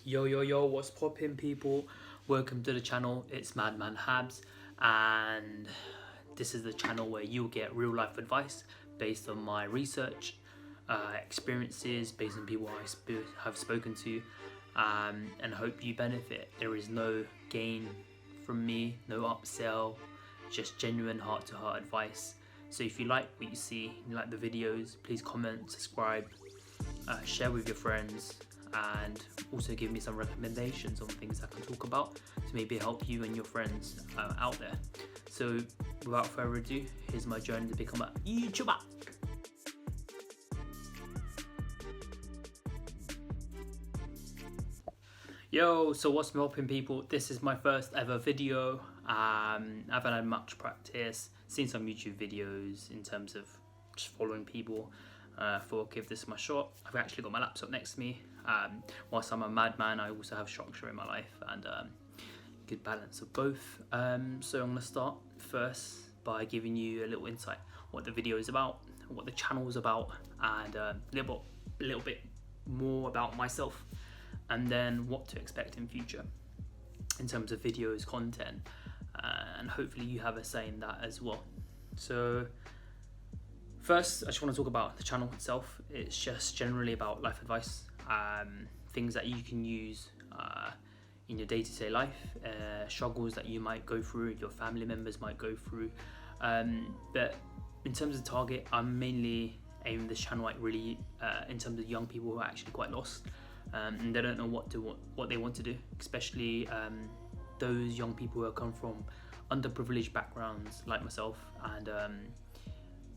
Yo, what's poppin', people? Welcome to the channel. It's MadManHabz, and this is the channel where you'll get real life advice based on my research, experiences, based on people I have spoken to, and hope you benefit. There is no gain from me, no upsell, just genuine heart-to-heart advice. So if you like what you see, you like the videos, please comment, subscribe, share with your friends, and also give me some recommendations on things I can talk about to maybe help you and your friends out there. So without further ado, here's my journey to become a YouTuber. Yo, so what's poppin', people? This is my first ever video. I haven't had much practice, seen some YouTube videos in terms of just following people. Thought I'll give this my shot. I've actually got my laptop next to me. Whilst I'm a madman, I also have structure in my life and good balance of both. So I'm gonna start first by giving you a little insight what the video is about, what the channel is about, and a little bit more about myself, and then what to expect in future in terms of videos, content, and hopefully you have a say in that as well. So first, I just want to talk about the channel itself. It's just generally about life advice, things that you can use in your day-to-day life, struggles that you might go through, your family members might go through. But in terms of target, I'm mainly aiming this channel at really in terms of young people who are actually quite lost, and they don't know what they want to do, especially those young people who have come from underprivileged backgrounds like myself,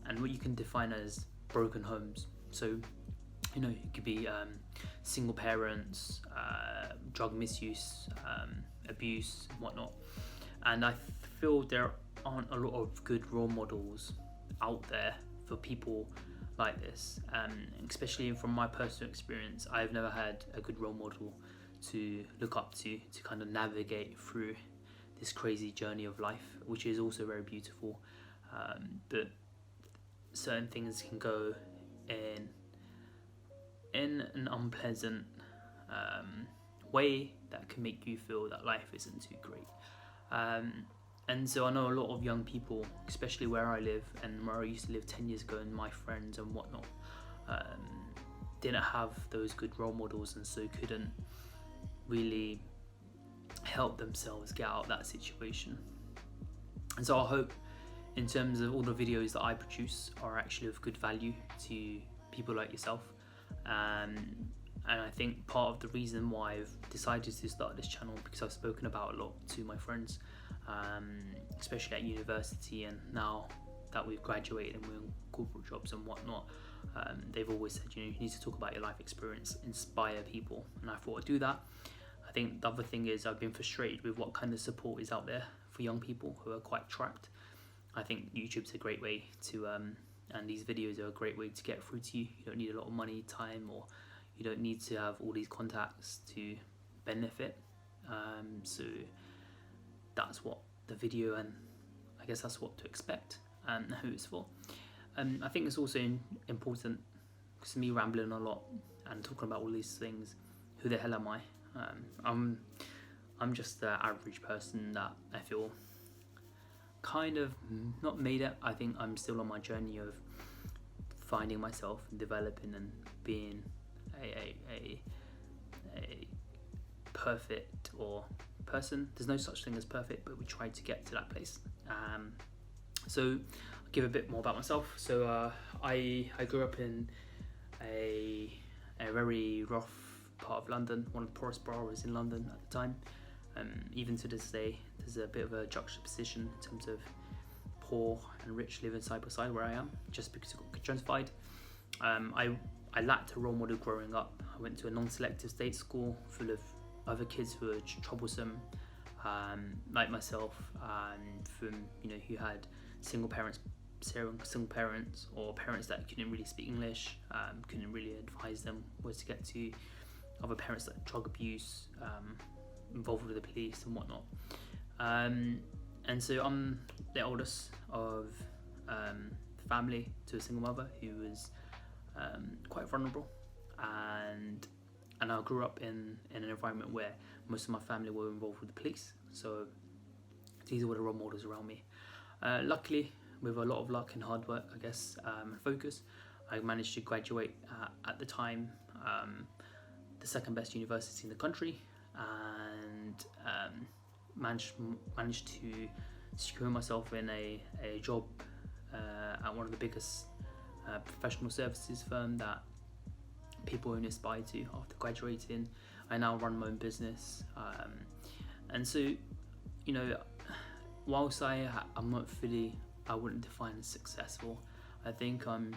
and what you can define as broken homes. So, you know, it could be single parents, drug misuse, abuse, and whatnot. And I feel there aren't a lot of good role models out there for people like this. Especially from my personal experience, I've never had a good role model to look up to kind of navigate through this crazy journey of life, which is also very beautiful. But certain things can go in an unpleasant way that can make you feel that life isn't too great. And so I know a lot of young people, especially where I live and where I used to live 10 years ago, and my friends and whatnot, didn't have those good role models, and so couldn't really help themselves get out of that situation. And so I hope in terms of all the videos that I produce are actually of good value to people like yourself. And I think part of the reason why I've decided to start this channel, because I've spoken about a lot to my friends, especially at university, and now that we've graduated and we're in corporate jobs and whatnot, they've always said, you know, you need to talk about your life experience, inspire people, and I thought I'd do that. I think the other thing is I've been frustrated with what kind of support is out there for young people who are quite trapped. I think YouTube's a great way to, and these videos are a great way to get through to you. You don't need a lot of money, time, or you don't need to have all these contacts to benefit. So that's what the video, and I guess that's what to expect and who it's for. I think it's also important, because me rambling a lot and talking about all these things, who the hell am I? I'm just the average person that I feel kind of not made it. I think I'm still on my journey of finding myself and developing and being a perfect or person. There's no such thing as perfect, but we try to get to that place. So I'll give a bit more about myself. So I grew up in a very rough part of London, one of the poorest boroughs in London at the time. Even to this day, there's a bit of a juxtaposition in terms of poor and rich living side by side where I am, just because it got gentrified. I lacked a role model growing up. I went to a non-selective state school full of other kids who were troublesome, like myself, from, you know, who had single parents or parents that couldn't really speak English, couldn't really advise them where to get to, other parents like drug abuse, involved with the police and whatnot. And so I'm the oldest of the family to a single mother who was quite vulnerable, and and I grew up in an environment where most of my family were involved with the police, so these were the role models around me. Luckily, with a lot of luck and hard work, I guess, and focus, I managed to graduate at the time the second best university in the country, and managed to secure myself in a job at one of the biggest professional services firm that people only aspire to after graduating. I now run my own business, and so, you know, whilst I'm not fully, I wouldn't define as successful. I think I'm,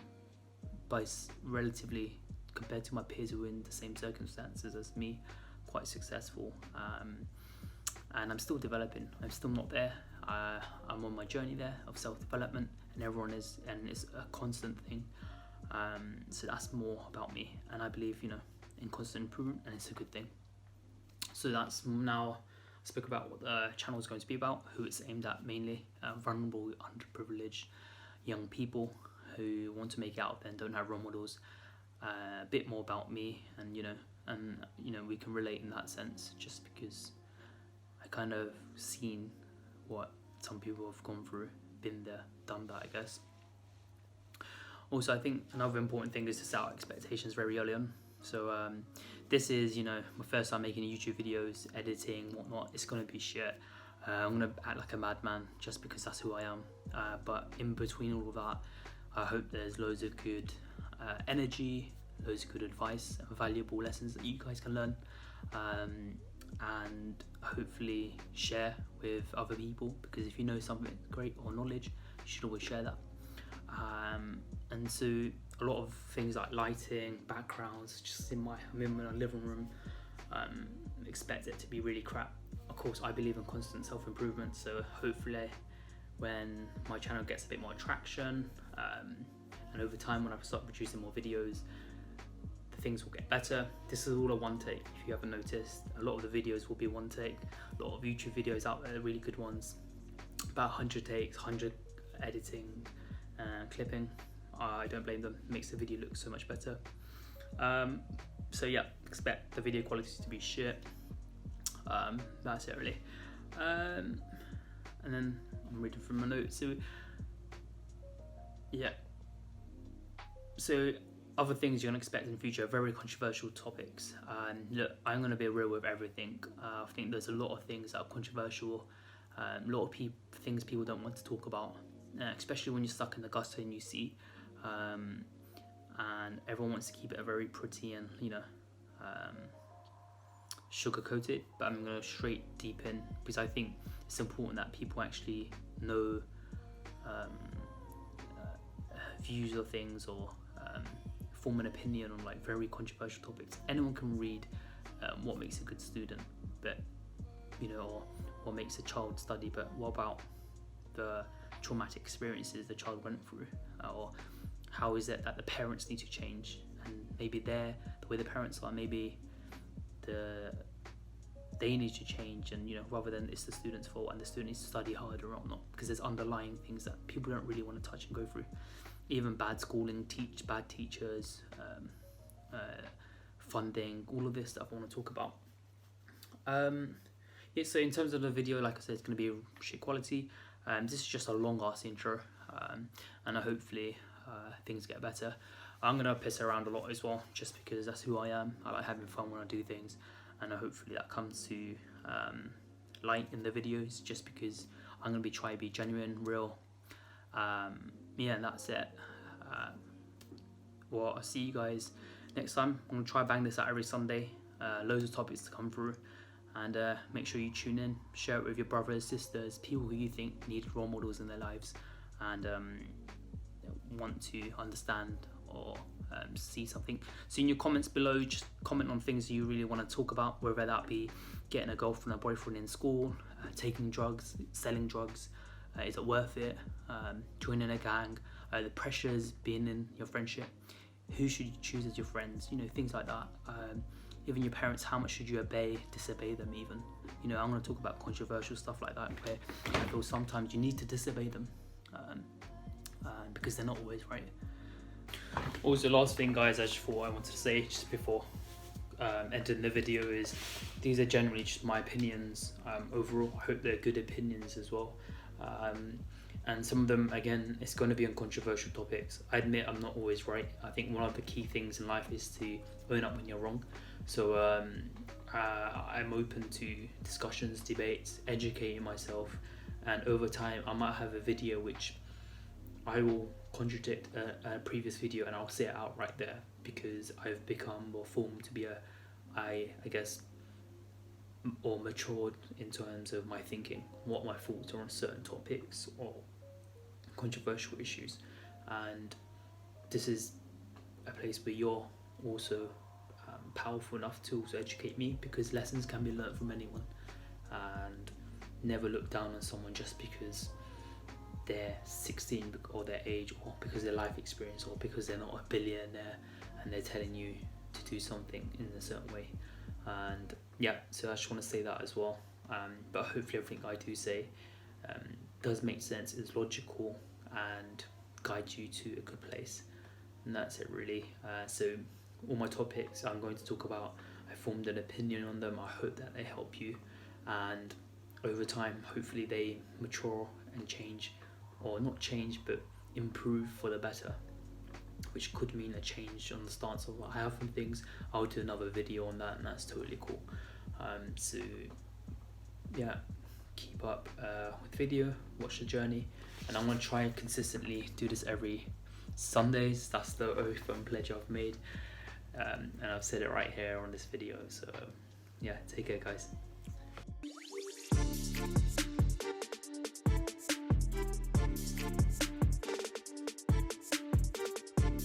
relatively, compared to my peers who are in the same circumstances as me, quite successful. And I'm still developing. I'm still not there. I'm on my journey there of self-development, and everyone is, and it's a constant thing. So that's more about me, and I believe, you know, in constant improvement, and it's a good thing. So that's now I spoke about what the channel is going to be about, who it's aimed at mainly, vulnerable, underprivileged young people who want to make it out there and don't have role models. A bit more about me, and you know, we can relate in that sense, just because I kind of seen what some people have gone through, been there, done that, I guess. Also, I think another important thing is to set out expectations very early on. So this is, you know, my first time making YouTube videos, editing, whatnot. It's gonna be shit. I'm gonna act like a madman just because that's who I am. But in between all of that, I hope there's loads of good energy, loads of good advice and valuable lessons that you guys can learn, and hopefully share with other people, because if you know something great or knowledge, you should always share that. And so a lot of things like lighting, backgrounds, just I'm in my living room, expect it to be really crap. Of course, I believe in constant self-improvement, so hopefully when my channel gets a bit more traction, and over time when I start producing more videos, the things will get better. This is all a one take, if you haven't noticed. A lot of the videos will be one take. A lot of YouTube videos out there, really good ones, about 100 takes, 100 editing, clipping. I don't blame them, it makes the video look so much better. So yeah, expect the video quality to be shit. That's it really. And then I'm reading from my notes. So yeah, so other things you're gonna expect in the future are very controversial topics. Look, I'm gonna be real with everything. I think there's a lot of things that are controversial, a lot of things people don't want to talk about, especially when you're stuck in the gutter and you see, and everyone wants to keep it very pretty and, you know, sugar coated. But I'm gonna straight deep in, because I think it's important that people actually know views of things, or form an opinion on like very controversial topics. Anyone can read what makes a good student, but you know, or what makes a child study, but what about the traumatic experiences the child went through, or how is it that the parents need to change, and maybe the way the parents are, maybe they need to change, and you know, rather than it's the student's fault and the student needs to study harder or not, because there's underlying things that people don't really want to touch and go through, even bad schooling, bad teachers, funding, all of this stuff I want to talk about. Yeah, so in terms of the video, like I said, it's going to be shit quality. This is just a long ass intro, and hopefully things get better. I'm going to piss around a lot as well, just because that's who I am. I like having fun when I do things, and hopefully that comes to light in the videos, just because I'm going to try to be genuine, real. Yeah, and that's it. Well, I'll see you guys next time. I'm going to try bang this out every Sunday. Loads of topics to come through, and make sure you tune in, share it with your brothers, sisters, people who you think need role models in their lives, and want to understand or see something. So in your comments below, just comment on things you really want to talk about, whether that be getting a girlfriend or boyfriend in school, taking drugs, selling drugs, is it worth it, joining a gang, the pressures being in your friendship, who should you choose as your friends, you know, things like that. Even your parents, how much should you disobey them even? You know, I'm going to talk about controversial stuff like that, where I feel sometimes you need to disobey them, because they're not always right. Also, last thing guys, I just thought I wanted to say just before ending the video is these are generally just my opinions overall. I hope they're good opinions as well. And some of them, again, it's going to be on controversial topics. I admit I'm not always right. I think one of the key things in life is to own up when you're wrong. So I'm open to discussions, debates, educating myself, and over time I might have a video which I will contradict a previous video, and I'll say it out right there because I've become or formed to be I guess, or matured in terms of my thinking, what my thoughts are on certain topics or controversial issues. And this is a place where you're also powerful enough to also educate me, because lessons can be learned from anyone, and never look down on someone just because they're 16 or their age, or because their life experience, or because they're not a billionaire and they're telling you to do something in a certain way. And yeah, so I just want to say that as well. But hopefully everything I do say does make sense, is logical, and guides you to a good place. And that's it really. So all my topics I'm going to talk about, I formed an opinion on them. I hope that they help you, and over time hopefully they mature and change, or not change but improve for the better, which could mean a change on the stance of what I have on things. I'll do another video on that, and that's totally cool. So yeah, keep up with the video, watch the journey, and I'm going to try and consistently do this every Sundays. That's the oath and pledge I've made, and I've said it right here on this video. So yeah, take care guys.